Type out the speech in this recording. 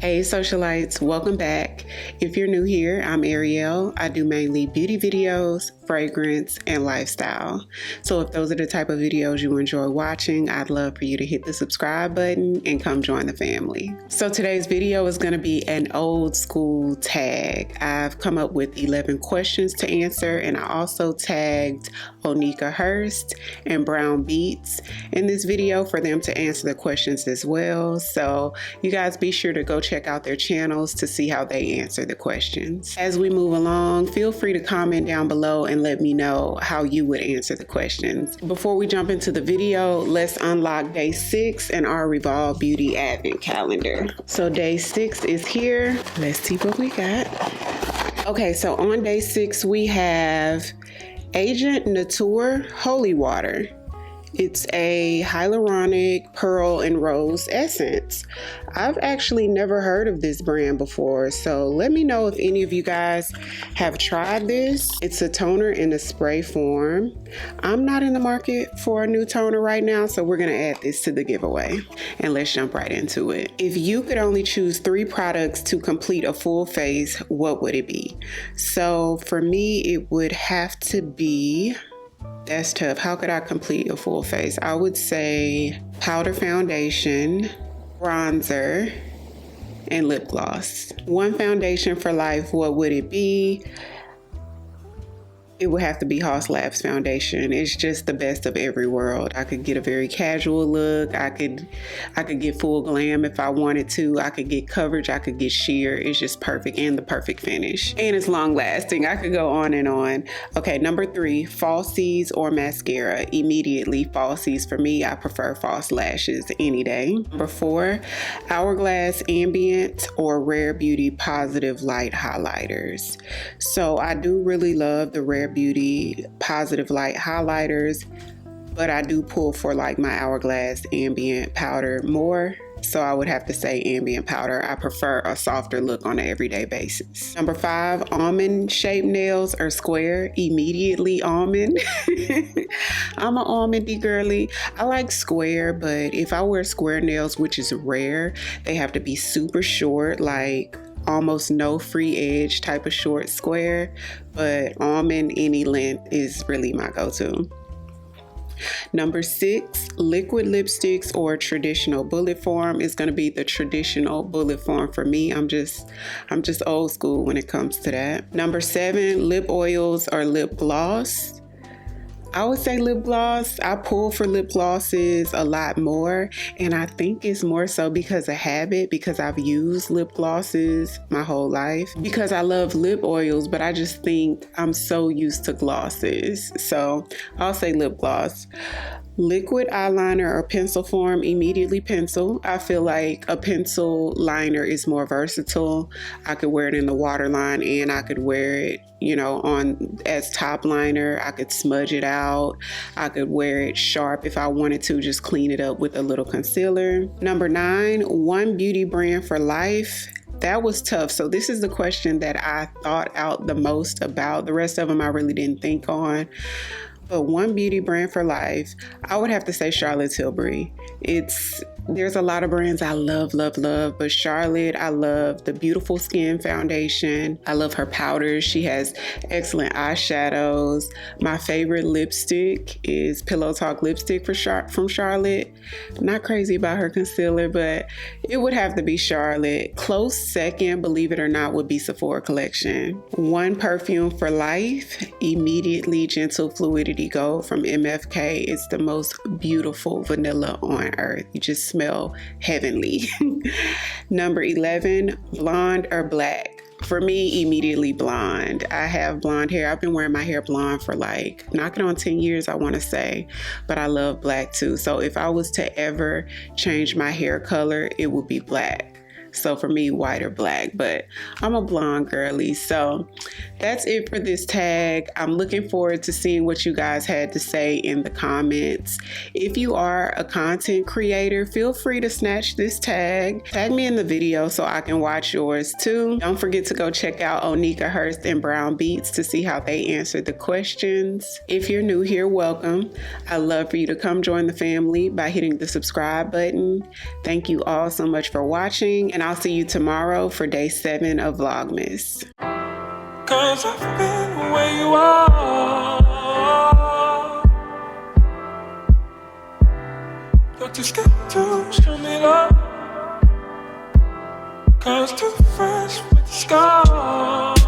Hey socialites, welcome back. If you're new here, I'm Ariell. I do mainly beauty videos, fragrance, and lifestyle. So if those are the type of videos you enjoy watching, I'd love for you to hit the subscribe button and come join the family. So today's video is going to be an old school tag. I've come up with 11 questions to answer, and I also tagged Onika Hurst and Brown Beats in this video for them to answer the questions as well. So you guys be sure to go check out their channels to see how they answer the questions. As we move along, feel free to comment down below and let me know how you would answer the questions. Before we jump into the video, let's unlock day 6 in our Revolve Beauty Advent Calendar. So day 6 is here. Let's see what we got. Okay, so on day 6 we have Agent Nature Holy Water. It's a hyaluronic pearl and rose essence. I've actually never heard of this brand before, so let me know if any of you guys have tried this. It's a toner in a spray form. I'm not in the market for a new toner right now, so we're gonna add this to the giveaway, and let's jump right into it. If you could only choose 3 products to complete a full face, what would it be? So for me, it would have to be, that's tough. How could I complete a full face? I would say powder foundation, bronzer, and lip gloss. One foundation for life, what would it be? It would have to be Haus Labs foundation. It's just the best of every world. I could get a very casual look. I could get full glam if I wanted to. I could get coverage. I could get sheer. It's just perfect, and the perfect finish. And it's long lasting. I could go on and on. Okay, number 3, falsies or mascara. Immediately falsies for me. I prefer false lashes any day. Number 4, Hourglass Ambient or Rare Beauty Positive Light highlighters. So I do really love the Rare Beauty Positive Light highlighters, but I do pull for like my Hourglass Ambient powder more. So I would have to say ambient powder. I prefer a softer look on an everyday basis. Number 5, almond shaped nails or square. Immediately almond. I'm an almondy girly. I like square, but if I wear square nails, which is rare, they have to be super short, like almost no free edge type of short square, but almond any length is really my go-to. Number 6, liquid lipsticks or traditional bullet form. Is going to be the traditional bullet form for me. I'm just old school when it comes to that. Number 7, lip oils or lip gloss. I would say lip gloss. I pull for lip glosses a lot more, and I think it's more so because of habit, because I've used lip glosses my whole life, because I love lip oils, but I just think I'm so used to glosses. So I'll say lip gloss. Liquid eyeliner or pencil form. Immediately pencil. I feel like a pencil liner is more versatile. I could wear it in the waterline, and I could wear it, on as top liner. I could smudge it out. I could wear it sharp if I wanted to, just clean it up with a little concealer. Number 9, one beauty brand for life. That was tough. So this is the question that I thought out the most about. The rest of them I really didn't think on. But one beauty brand for life, I would have to say Charlotte Tilbury. There's a lot of brands I love, but Charlotte, I love the Beautiful Skin Foundation. I love her powders. She has excellent eyeshadows. My favorite lipstick is Pillow Talk lipstick from Charlotte. Not crazy about her concealer, but it would have to be Charlotte. Close second, believe it or not, would be Sephora collection. One perfume for life, immediately Gentle Fluidity Gold from MFK. It's the most beautiful vanilla on earth. You just smell heavenly. Number 11, blonde or black. For me, immediately blonde. I have blonde hair. I've been wearing my hair blonde for like knocking on 10 years, I want to say, but I love black too. So if I was to ever change my hair color, it would be black. So for me, white or black, but I'm a blonde girly. So that's it for this tag. I'm looking forward to seeing what you guys had to say in the comments. If you are a content creator, feel free to snatch this tag. Tag me in the video so I can watch yours too. Don't forget to go check out Onika Hurst and Brown Beats to see how they answered the questions. If you're new here, welcome. I'd love for you to come join the family by hitting the subscribe button. Thank you all so much for watching, and And I'll see you tomorrow for day 7 of Vlogmas. 'Cause I've been where you are. You're too scared to show me love. 'Cause too fresh with the scars.